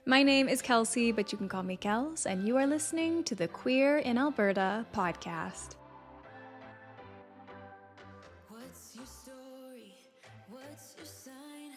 My name is Kelsey, but you can call me Kels, and you are listening to the Queer in Alberta podcast. What's your story? What's your sign?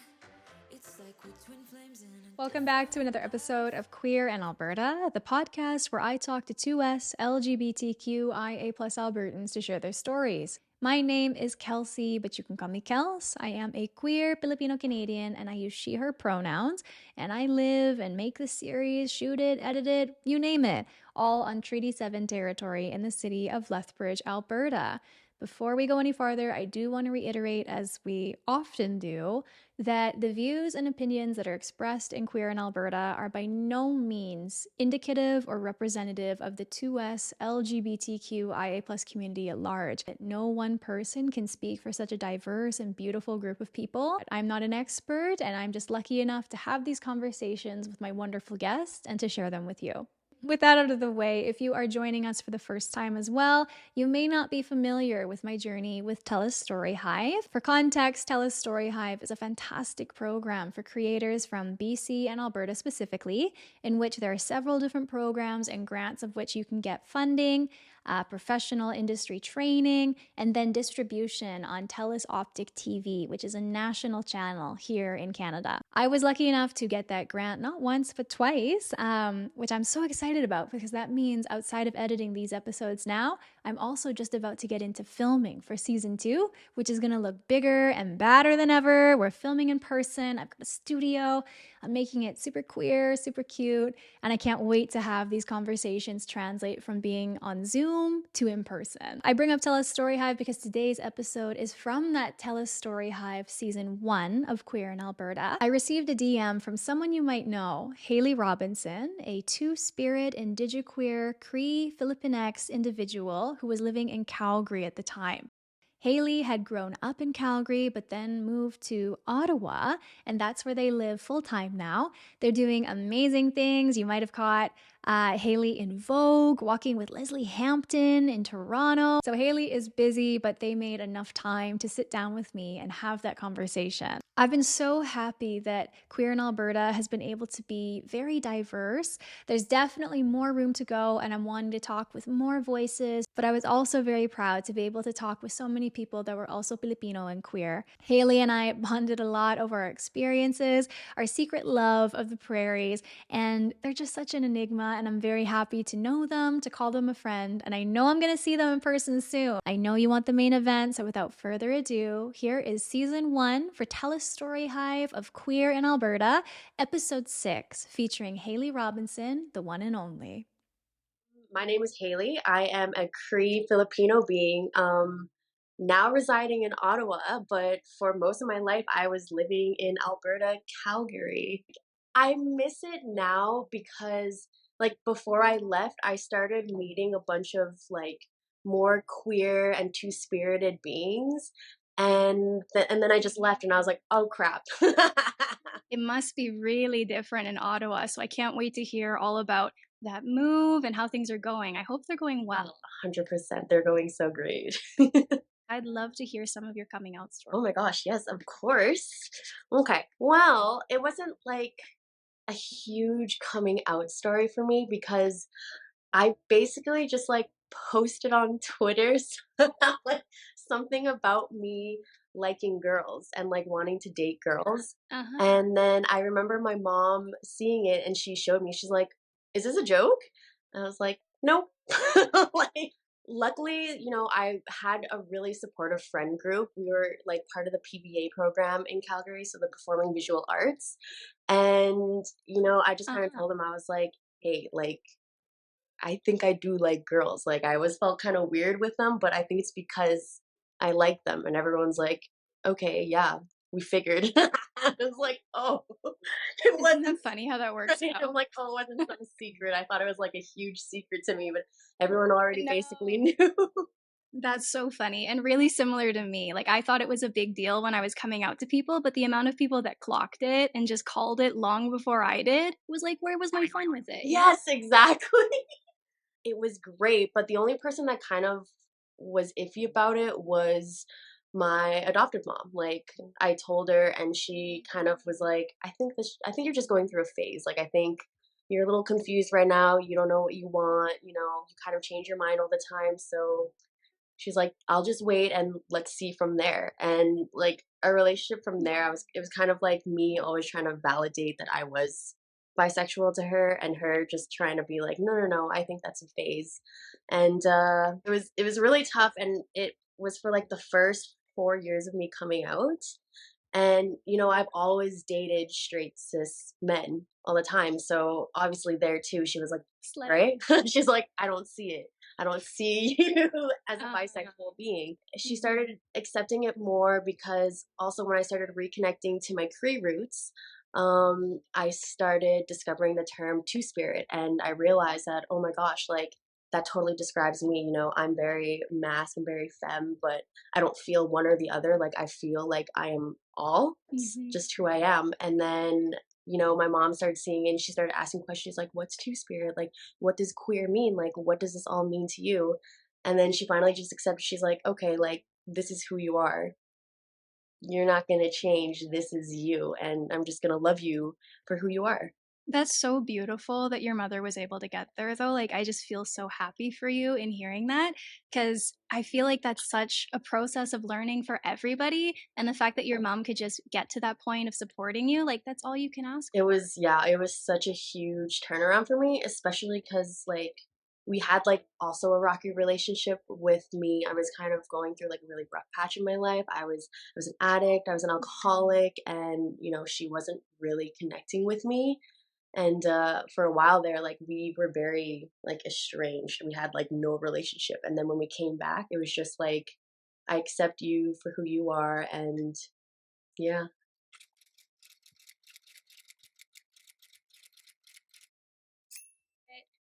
It's like we're twin flames in a Welcome back to another episode of Queer in Alberta, the podcast where I talk to 2S LGBTQIA+ Albertans to share their stories. My name is Kelsey, but you can call me Kels. I am a queer Filipino-Canadian, and I use she, her pronouns. And I live and make the series, shoot it, edit it, you name it, all on Treaty 7 territory in the city of Lethbridge, Alberta. Before we go any farther, I do want to reiterate, as we often do, that the views and opinions that are expressed in Queer in Alberta are by no means indicative or representative of the 2S LGBTQIA+ community at large. No one person can speak for such a diverse and beautiful group of people. I'm not an expert, and I'm just lucky enough to have these conversations with my wonderful guests and to share them with you. With that out of the way, if you are joining us for the first time as well, you may not be familiar with my journey with Telus Storyhive. For context, Telus Storyhive is a fantastic program for creators from BC and Alberta specifically, in which there are several different programs and grants of which you can get funding, professional industry training, and then distribution on Telus Optic TV, which is a national channel here in Canada. I was lucky enough to get that grant not once, but twice, which I'm so excited about because that means outside of editing these episodes now, I'm also just about to get into filming for season 2, which is going to look bigger and badder than ever. We're filming in person. I've got a studio. I'm making it super queer, super cute, and I can't wait to have these conversations translate from being on Zoom to in person. I bring up Telus Storyhive because today's episode is from that Telus Storyhive season 1 of Queer in Alberta. I received a DM from someone you might know, Haley Robinson, a two-spirit indigiqueer Cree Filipino individual who was living in Calgary at the time. Haley had grown up in Calgary, but then moved to Ottawa, and that's where they live full-time now. They're doing amazing things. You might have caught Haley in Vogue, walking with Leslie Hampton in Toronto. So Haley is busy, but they made enough time to sit down with me and have that conversation. I've been so happy that Queer in Alberta has been able to be very diverse. There's definitely more room to go, and I'm wanting to talk with more voices, but I was also very proud to be able to talk with so many people that were also Filipino and queer. Haley and I bonded a lot over our experiences, our secret love of the prairies, and they're just such an enigma, and I'm very happy to know them, to call them a friend, and I know I'm going to see them in person soon. I know you want the main event, so without further ado, here is season 1 for Telus Storyhive of Queer in Alberta, episode 6, featuring Haley Robinson, the one and only. My name is Haley. I am a Cree Filipino being, now residing in Ottawa, but for most of my life, I was living in Alberta, Calgary. I miss it now because, like, before I left, I started meeting a bunch of, like, more queer and two-spirited beings, and then I just left, and I was like, oh, crap. It must be really different in Ottawa, so I can't wait to hear all about that move and how things are going. I hope they're going well. 100%. They're going so great. I'd love to hear some of your coming out stories. Oh my gosh, yes, of course. Okay, well, it wasn't like a huge coming out story for me because I basically just like posted on Twitter like something about me liking girls and like wanting to date girls. And then I remember my mom seeing it and she showed me, she's like, is this a joke? And I was like, nope. Like, luckily, you know, I had a really supportive friend group. We were like part of the PVA program in Calgary, so the Performing Visual Arts. And, you know, I just kind of told them, I was like, hey, like, I think I do like girls. Like, I always felt kind of weird with them, but I think it's because I like them. And everyone's like, okay, yeah, we figured. I was like, oh, it wasn't funny how that works out. I'm like, oh, it wasn't some secret. I thought it was like a huge secret to me, but everyone already basically knew. That's so funny and really similar to me. Like, I thought it was a big deal when I was coming out to people, but the amount of people that clocked it and just called it long before I did was like, where was my fun with it? Yes, exactly. It was great, but the only person that kind of was iffy about it was my adoptive mom. Like I told her, and she kind of was like, I think you're just going through a phase. Like I think you're a little confused right now. You don't know what you want. You know, you kind of change your mind all the time. So she's like, I'll just wait and let's see from there. And like our relationship from there, it was kind of like me always trying to validate that I was bisexual to her, and her just trying to be like, no, no, no, I think that's a phase. And it was really tough, and it was for like the first 4 years of me coming out. And, you know, I've always dated straight cis men all the time. So obviously there too, she was like, Slut. right? She's like, I don't see it. I don't see you as a bisexual being. She started accepting it more because also when I started reconnecting to my Cree roots, I started discovering the term two spirit, and I realized that, oh my gosh, like that totally describes me. You know, I'm very masc and very femme, but I don't feel one or the other. Like I feel like I am all. It's just who I am. And then, you know, my mom started seeing it, and she started asking questions like, what's two spirit? Like, what does queer mean? Like, what does this all mean to you? And then she finally just accepted, she's like, okay, like, this is who you are. You're not going to change. This is you. And I'm just going to love you for who you are. That's so beautiful that your mother was able to get there, though. Like, I just feel so happy for you in hearing that because I feel like that's such a process of learning for everybody. And the fact that your mom could just get to that point of supporting you, like, that's all you can ask. It was, yeah, it was such a huge turnaround for me, especially because, like, we had, like, also a rocky relationship with me. I was kind of going through, like, a really rough patch in my life. I was an addict, I was an alcoholic, and, you know, she wasn't really connecting with me. And for a while there, like we were very like estranged. We had like no relationship. And then when we came back, it was just like, I accept you for who you are. And yeah.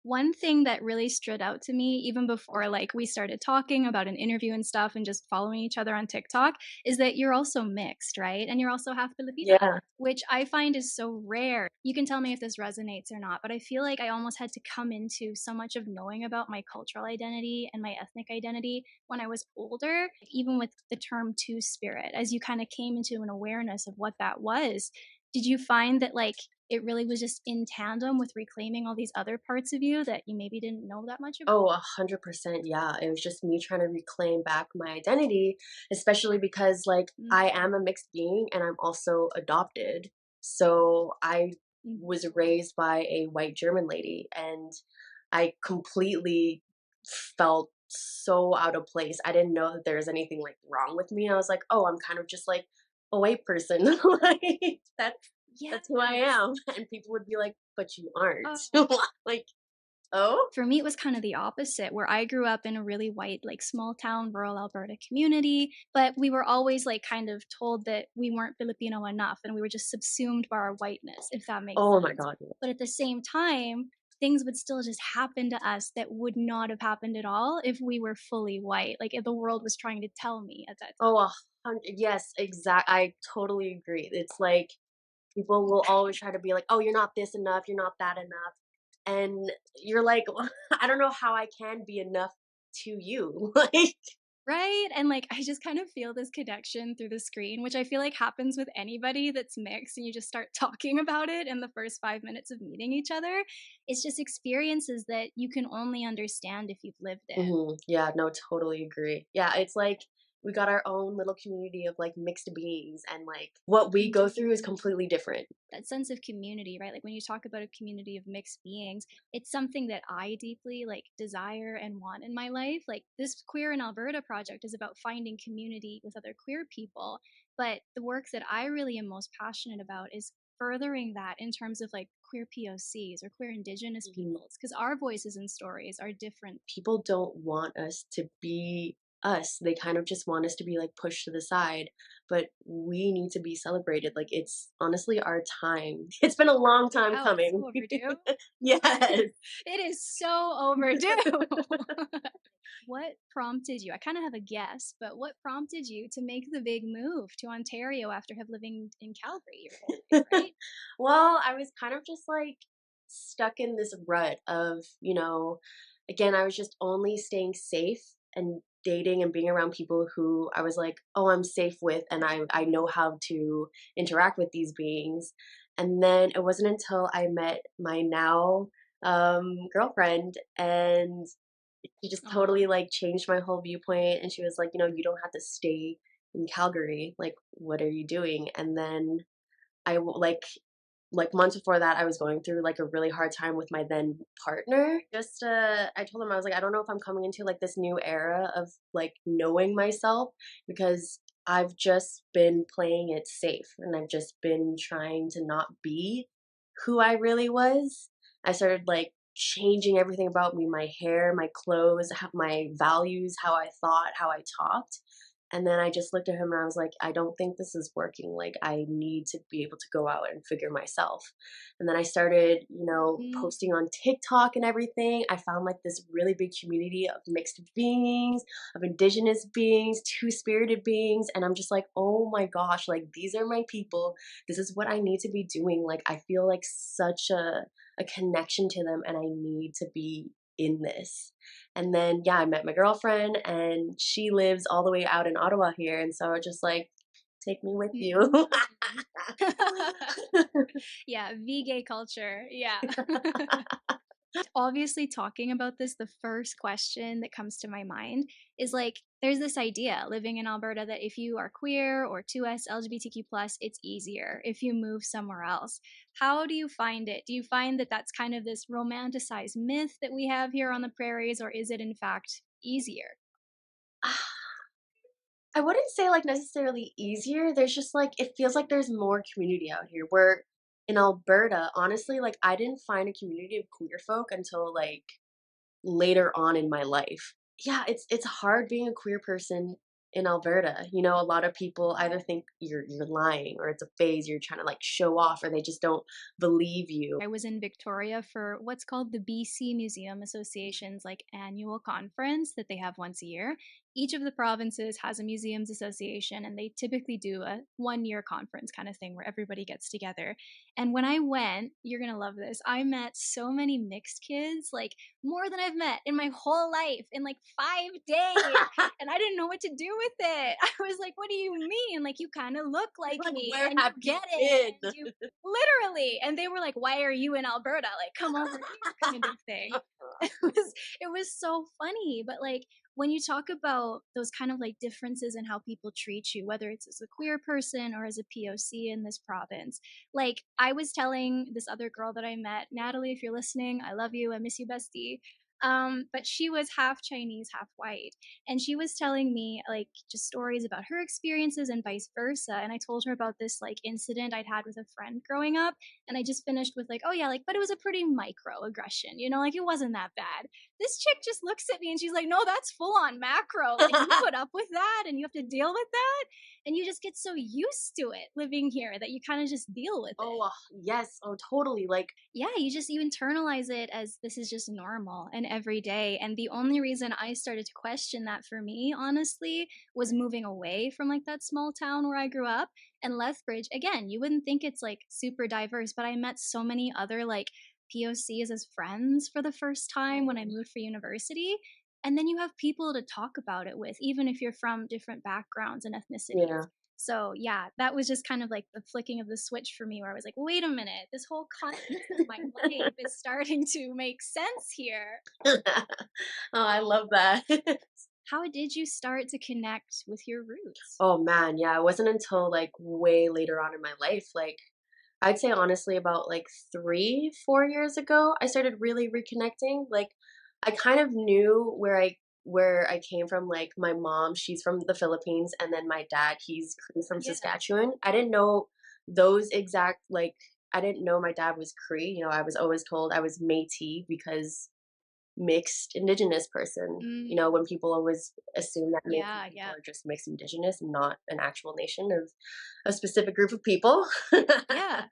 One thing that really stood out to me, even before like we started talking about an interview and stuff and just following each other on TikTok, is that you're also mixed, right? And you're also half Filipino, Yeah. which I find is so rare. You can tell me if this resonates or not, but I feel like I almost had to come into so much of knowing about my cultural identity and my ethnic identity when I was older, even with the term two spirit, as you kind of came into an awareness of what that was. Did you find that like it really was just in tandem with reclaiming all these other parts of you that you maybe didn't know that much about? Oh, 100%. Yeah. It was just me trying to reclaim back my identity, especially because like I am a mixed being and I'm also adopted. So I was raised by a white German lady, and I completely felt so out of place. I didn't know that there was anything like wrong with me. I was like, oh, I'm kind of just like a white person. Like that's who I am. And people would be like, but you aren't. Like, oh? For me, it was kind of the opposite, where I grew up in a really white, like small town, rural Alberta community, but we were always like kind of told that we weren't Filipino enough and we were just subsumed by our whiteness, if that makes Oh sense. my God. But at the same time, things would still just happen to us that would not have happened at all if we were fully white. Like if the world was trying to tell me at that time. Oh, 100. Yes, exact. I totally agree. It's like people will always try to be like, oh, you're not this enough. You're not that enough. And you're like, I don't know how I can be enough to you. Like, Right? And like I just kind of feel this connection through the screen, which I feel like happens with anybody that's mixed and you just start talking about it in the first 5 minutes of meeting each other. It's just experiences that you can only understand if you've lived it. yeah, no, totally agree. Yeah, it's like we got our own little community of like mixed beings, and like what we go through is completely different. That sense of community, right? Like when you talk about a community of mixed beings, it's something that I deeply like desire and want in my life. Like this Queer in Alberta project is about finding community with other queer people, but the work that I really am most passionate about is furthering that in terms of like queer POCs or queer indigenous peoples because our voices and stories are different. People don't want us to be us. They kind of just want us to be like pushed to the side, but we need to be celebrated. Like it's honestly our time. It's been a long time Wow, it's coming. so overdue. Yes. It is so overdue. What prompted you? I kind of have a guess, but what prompted you to make the big move to Ontario after have living in Calgary your whole life, right? Well, I was kind of just like stuck in this rut of, you know, again, I was just only staying safe and dating and being around people who I was like, oh, I'm safe with, and I know how to interact with these beings. And then it wasn't until I met my now girlfriend, and she just Aw. totally like changed my whole viewpoint. And she was like, you don't have to stay in Calgary. Like, what are you doing? And then like months before that, I was going through like a really hard time with my then partner. Just I told him, I was like, I don't know if I'm coming into like this new era of like knowing myself, because I've just been playing it safe and I've just been trying to not be who I really was. I started like changing everything about me, my hair, my clothes, my values, how I thought, how I talked. And then I just looked at him and I was like, I don't think this is working. Like, I need to be able to go out and figure myself. And then I started, Mm. posting on TikTok and everything. I found like this really big community of mixed beings, of indigenous beings, two-spirited beings. And I'm just like, oh my gosh, like these are my people. This is what I need to be doing. Like, I feel like such a connection to them and I need to be in this. And then, yeah, I met my girlfriend and she lives all the way out in Ottawa here. And so I was just like, take me with you. Yeah, V-gay culture. Yeah. Obviously, talking about this, the first question that comes to my mind is like, there's this idea living in Alberta that if you are queer or 2S LGBTQ, it's easier if you move somewhere else. How do you find it? Do you find that that's kind of this romanticized myth that we have here on the prairies, or is it in fact easier? I wouldn't say like necessarily easier. There's just like, it feels like there's more community out here. Where in Alberta, honestly, like I didn't find a community of queer folk until like later on in my life. Yeah, it's hard being a queer person in Alberta. A lot of people either think you're lying or it's a phase, you're trying to like show off, or they just don't believe you. I was in Victoria for what's called the BC Museum Association's like annual conference that they have once a year. Each of the provinces has a museums association and they typically do a 1 year conference kind of thing where everybody gets together. And when I went, you're going to love this. I met so many mixed kids, like more than I've met in my whole life in like 5 days. And I didn't know what to do with it. I was like, what do you mean? Like, you kind of look like Like, me where and have you you get it. And been? you literally. And they were like, why are you in Alberta? Like, come over here kind of thing. It was so funny. But like when you talk about those kind of like differences in how people treat you, whether it's as a queer person or as a POC in this province, like I was telling this other girl that I met, Natalie, if you're listening, I love you. I miss you, bestie. But she was half Chinese, half white. And she was telling me like just stories about her experiences and vice versa. And I told her about this like incident I'd had with a friend growing up. And I just finished with like, oh yeah, like, but it was a pretty microaggression, like it wasn't that bad. This chick just looks at me and she's like, no, that's full on macro. Like, you put up with that and you have to deal with that. And you just get so used to it living here that you kind of just deal with it. Oh, yes. Oh, totally. Like, Yeah, you internalize it as this is just normal and every day. And the only reason I started to question that for me, honestly, was moving away from like that small town where I grew up. And Lethbridge, again, you wouldn't think it's like super diverse, but I met so many other like POCs as friends for the first time when I moved for university. And then you have people to talk about it with, even if you're from different backgrounds and ethnicities. yeah. So yeah, that was just kind of like the flicking of the switch for me where I was like, wait a minute, this whole context of my life is starting to make sense here. Oh, I love that. How did you start to connect with your roots? Oh man, yeah, it wasn't until like way later on in my life, like I'd say honestly about like 3, 4 years ago, I started really reconnecting. Like I kind of knew where I came from. Like my mom, she's from the Philippines, and then my dad, he's from Yeah. Saskatchewan. I didn't know those exact like I didn't know my dad was Cree. I was always told I was Métis because mixed indigenous person. Mm, When people always assume that Métis yeah, people yeah. are just mixed indigenous and not an actual nation of a specific group of people. Yeah.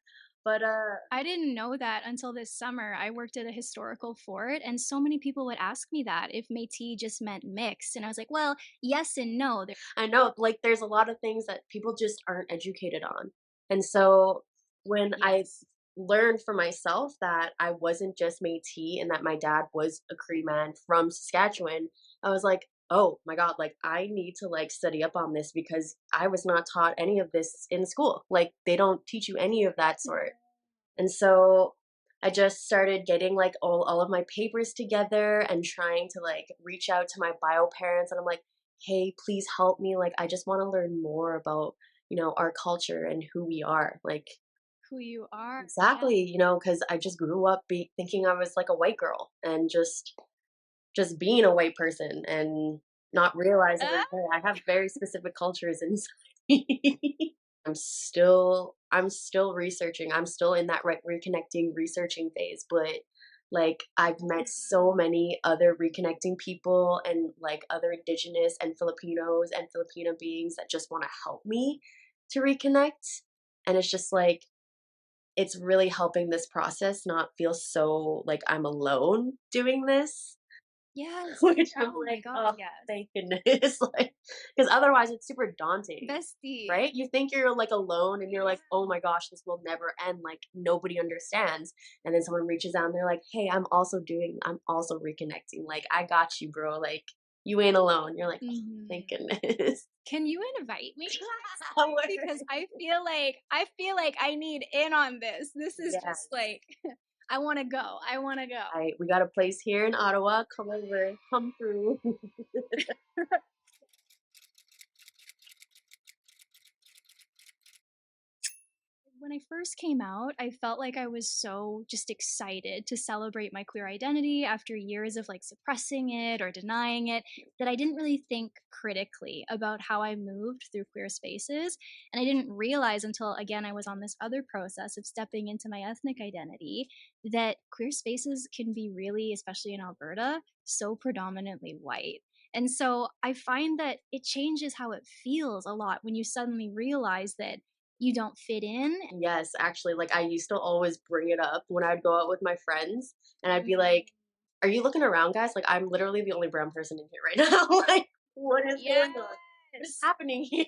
But I didn't know that until this summer. I worked at a historical fort, and so many people would ask me that if Métis just meant mixed. And I was like, well, yes and no. I know like there's a lot of things that people just aren't educated on. And so when I Yes. learned for myself that I wasn't just Métis and that my dad was a Cree man from Saskatchewan, I was like, oh my God, like I need to like study up on this because I was not taught any of this in school. Like they don't teach you any of that sort. And so I just started getting like all of my papers together and trying to like reach out to my bio parents. And I'm like, hey, please help me. Like, I just want to learn more about, our culture and who we are. Like, Who you are. exactly, because I just grew up thinking I was like a white girl and just being a white person and not realizing Yeah. that hey, I have very specific cultures inside me. I'm still researching. I'm still in that reconnecting researching phase, but like I've met so many other reconnecting people and like other indigenous and Filipinos and Filipina beings that just want to help me to reconnect. And it's just like it's really helping this process not feel so like I'm alone doing this. Yes. Which I'm Oh my like, God, oh, yes. thank goodness. Like, because otherwise it's super daunting, Bestie. right? You think you're like alone and you're like, oh my gosh, this will never end. Like, nobody understands. And then someone reaches out and they're like, hey, I'm also reconnecting. Like, I got you, bro. Like, you ain't alone. You're like, oh, thank goodness. Can you invite me? Word. Because I feel like I need in on this. This is Yes. just like I want to go. I want to go. We got a place here in Ottawa. Come over, come through. When I first came out, I felt like I was so just excited to celebrate my queer identity after years of like suppressing it or denying it that I didn't really think critically about how I moved through queer spaces. And I didn't realize until again I was on this other process of stepping into my ethnic identity that queer spaces can be really, especially in Alberta, so predominantly white. And so I find that it changes how it feels a lot when you suddenly realize that you don't fit in. Yes, actually, like I used to always bring it up when I'd go out with my friends, and I'd be like, "Are you looking around, guys? Like, I'm literally the only brown person in here right now. Like, what is going on? What is happening here?"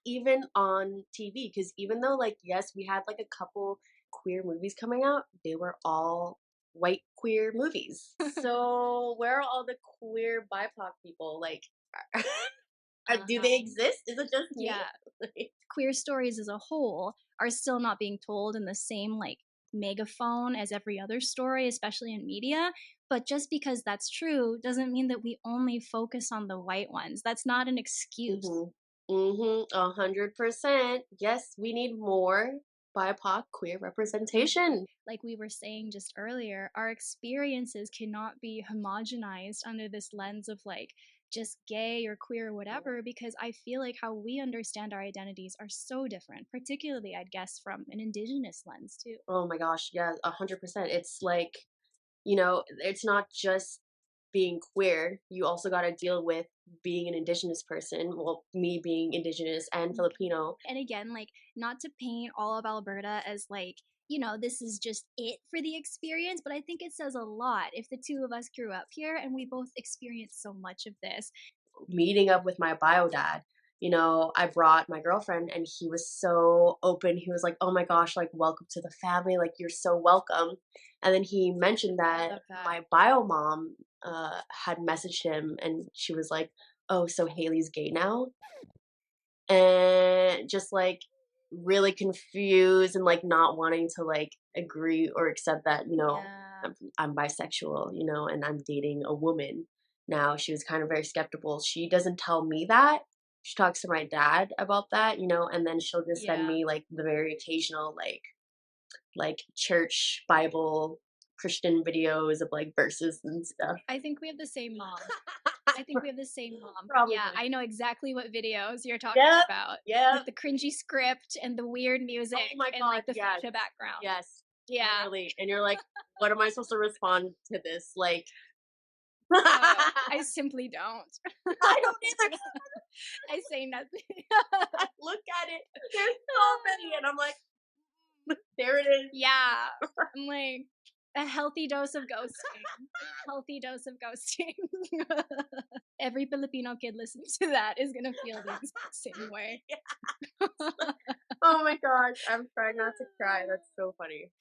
Even on TV, because even though, like, yes, we had like a couple queer movies coming out, they were all white queer movies. So where are all the queer BIPOC people? Like, do they exist? Is it just me? Yeah. Queer stories as a whole are still not being told in the same like megaphone as every other story, especially in media. But just because that's true doesn't mean that we only focus on the white ones. That's not an excuse. 100%. Yes, we need more BIPOC queer representation. Like we were saying just earlier, our experiences cannot be homogenized under this lens of like just gay or queer or whatever, because I feel like how we understand our identities are so different, particularly, I'd guess, from an indigenous lens too. Oh my gosh, yeah, 100%. It's like, it's not just being queer. You also got to deal with being an indigenous person. Well, me being indigenous and Filipino. And again, like, not to paint all of Alberta as like, this is just it for the experience, but I think it says a lot if the two of us grew up here and we both experienced so much of this. Meeting up with my bio dad, I brought my girlfriend and he was so open. He was like, oh my gosh, like, welcome to the family. Like, you're so welcome. And then he mentioned that my bio mom had messaged him and she was like, oh, so Haley's gay now? And just like really confused and like not wanting to like agree or accept that, I'm bisexual, and I'm dating a woman now. She was kind of very skeptical. She doesn't tell me that. She talks to my dad about that, and then she'll just send me like the very occasional like church Bible Christian videos of like verses and stuff. I think we have the same mom. I think we have the same mom. Probably. Yeah, I know exactly what videos you're talking about. Yeah. With the cringy script and the weird music and like the fuchsia background. Yes. Yeah. Literally. And you're like, what am I supposed to respond to this? Like, I simply don't. I don't either. I say nothing. I look at it. There's so many, and I'm like, there it is. Yeah. I'm like, a healthy dose of ghosting. Healthy dose of ghosting. Every Filipino kid listening to that is gonna feel the exact same way. Yeah. Oh my gosh, I'm trying not to cry. That's so funny.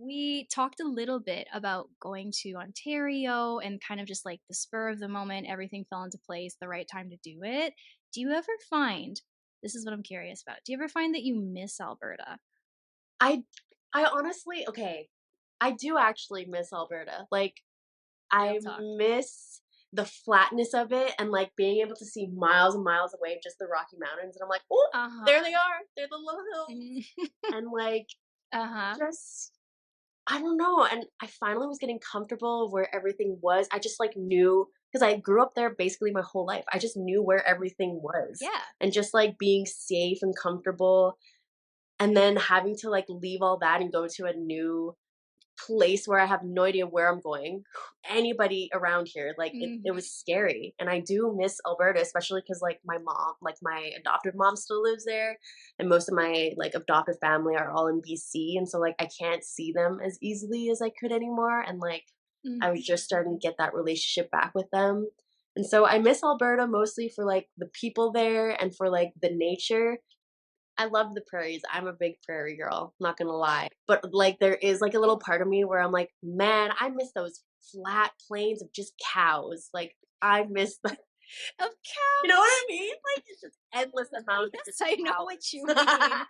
we talked a little bit about going to Ontario and kind of just like the spur of the moment, everything fell into place, the right time to do it. Do you ever find, this is what I'm curious about, do you ever find that you miss Alberta? I I honestly, okay, I do actually miss Alberta. Like, Real I talk. miss the flatness of it and, like, being able to see miles and miles away just the Rocky Mountains, and I'm like, "Oh, Uh huh. there they are. They're the little hills." And, like, Uh huh. just I don't know, and I finally was getting comfortable where everything was. I just, like, knew because I grew up there basically my whole life. I just knew where everything was, Yeah. and just, like, being safe and comfortable, and then having to, like, leave all that and go to a new place where I have no idea where I'm going, anybody around here, like, it Hmm. was scary, and I do miss Alberta, especially because like, my mom like, my adoptive mom still lives there, and most of my, like, adoptive family are all in BC, and so, like, I can't see them as easily as I could anymore, and, like, I was just starting to get that relationship back with them, and so I miss Alberta mostly for, like, the people there and for, like, the nature. I love the prairies. I'm a big prairie girl, not gonna lie. But, like, there is, like, a little part of me where I'm like, "Man, I miss those flat plains of just cows." Like, I miss the Of you know what cows. I mean? Like, it's just endless amount of Yes, just I know what you mean. cows.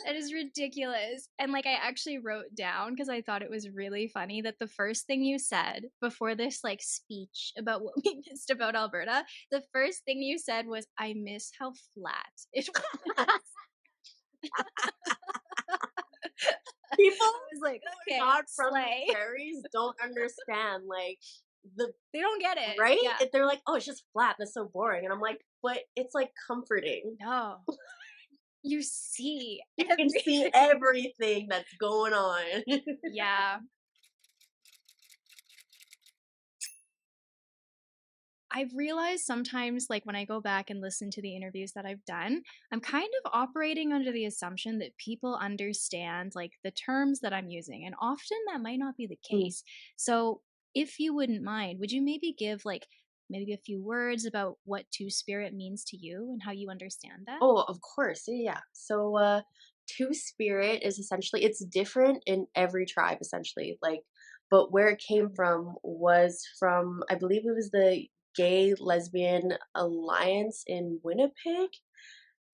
That is ridiculous. And like I actually wrote down because I thought it was really funny that the first thing you said before this like speech about what we missed about Alberta, the first thing you said was, I miss how flat it was. People I was like, who are okay, not from the slay. prairies don't understand, like, the They don't get it. right? Yeah. They're like, "Oh, it's just flat, that's so boring," and I'm like, "But it's, like, comforting." No. You see You can see everything. everything that's going on. Yeah. I've realized sometimes, like when I go back and listen to the interviews that I've done, I'm kind of operating under the assumption that people understand like the terms that I'm using. And often that might not be the Mm. case. So, if you wouldn't mind, would you maybe give like maybe a few words about what two spirit means to you and how you understand that? Oh, of course. Yeah, yeah. So, two spirit is essentially it's different in every tribe essentially. Like, but where it came from was from I believe it was the Gay Lesbian Alliance in Winnipeg,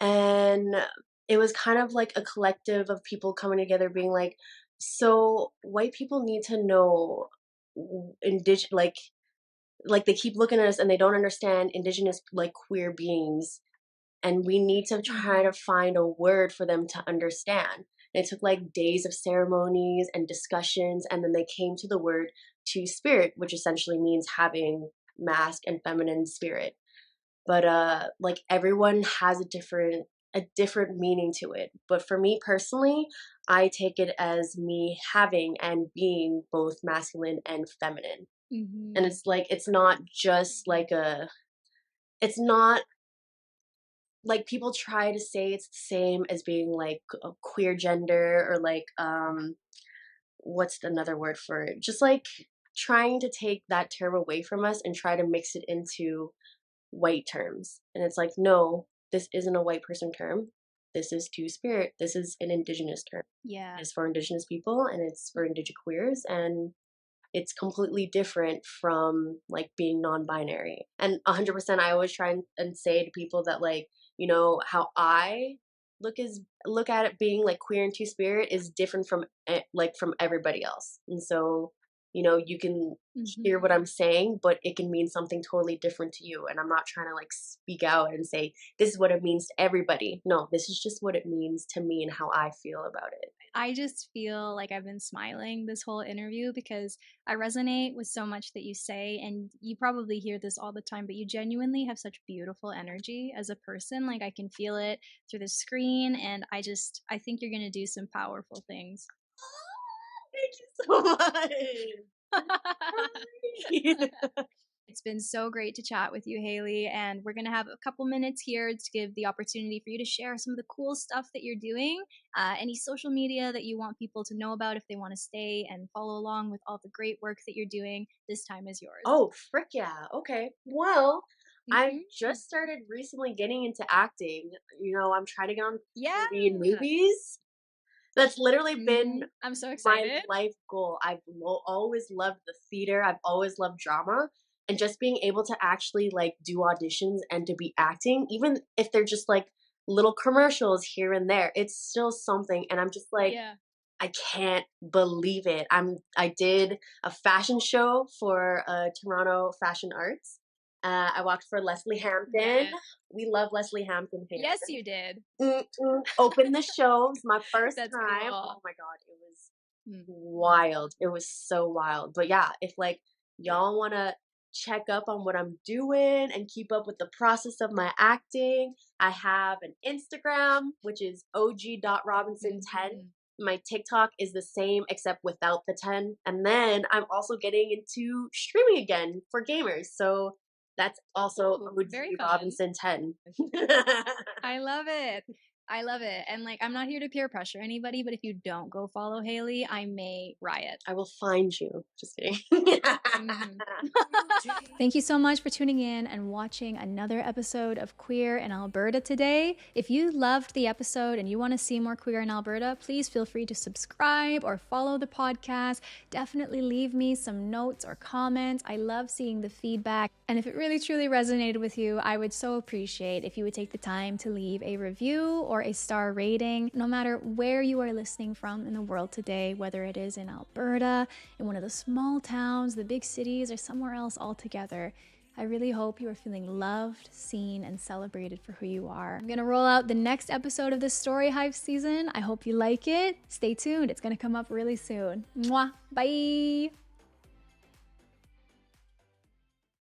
and it was kind of like a collective of people coming together, being like, so white people need to know indigenous like they keep looking at us and they don't understand indigenous like queer beings and we need to try Hmm. to find a word for them to understand. And it took like days of ceremonies and discussions, and then they came to the word two spirit, which essentially means having masc and feminine spirit. But like everyone has a different meaning to it. But for me personally, I take it as me having and being both masculine and feminine. And Hmm. it's like it's not just like a it's not like people try to say it's the same as being like a queer gender or like what's another word for it, just like trying to take that term away from us and try to mix it into white terms, and it's like, no, this isn't a white person term, this is two spirit, this is an indigenous term, Yeah. it's for indigenous people and it's for indigenous queers, and it's completely different from like being non-binary. And 100% I always try and say to people that like, how I look at it being like queer and two spirit is different from like from everybody else. And so, you can hear what Hmm. I'm saying, but it can mean something totally different to you. And I'm not trying to like speak out and say this is what it means to everybody. No, this is just what it means to me and how I feel about it. I just feel like I've been smiling this whole interview because I resonate with so much that you say. And you probably hear this all the time, but you genuinely have such beautiful energy as a person. Like I can feel it through the screen. And I think you're going to do some powerful things. Thank you so much. It's been so great to chat with you, Haley. And we're going to have a couple minutes here to give the opportunity for you to share some of the cool stuff that you're doing, any social media that you want people to know about if they want to stay and follow along with all the great work that you're doing. This time is yours. Oh, frick yeah. Okay. Well, I Hmm. just started recently getting into acting. I'm trying to get on Yeah. TV and movies. That's literally been I'm so my excited. life goal. I've always loved the theater. I've always loved drama. And just being able to actually like do auditions and to be acting, even if they're just like little commercials here and there, it's still something. And I'm just like, Yeah. I can't believe it. I did a fashion show for Toronto Fashion Arts. I walked for Leslie Hampton. Yes. We love Leslie Hampton here. Yes, you did. Opened the show. It was my first That's time. cool. Oh my god, it was wild. It was so wild. But yeah, if like y'all want to check up on what I'm doing and keep up with the process of my acting, I have an Instagram, which is og.robinson10. My TikTok is the same except without the 10. And then I'm also getting into streaming again for gamers. So that's also OG very fun. Robinson 10. I love it. I love it. And like, I'm not here to peer pressure anybody, but if you don't go follow Haley, I may riot. I will find you. Just kidding. Thank you so much for tuning in and watching another episode of Queer in Alberta today. If you loved the episode and you want to see more Queer in Alberta, please feel free to subscribe or follow the podcast. Definitely leave me some notes or comments. I love seeing the feedback. And if it really truly resonated with you, I would so appreciate if you would take the time to leave a review or a star rating, no matter where you are listening from in the world today, whether it is in Alberta, in one of the small towns, the big cities, or somewhere else altogether. I really hope you are feeling loved, seen, and celebrated for who you are. I'm gonna roll out the next episode of this Storyhive season. I hope you like it. Stay tuned, it's gonna come up really soon. Mwah, bye!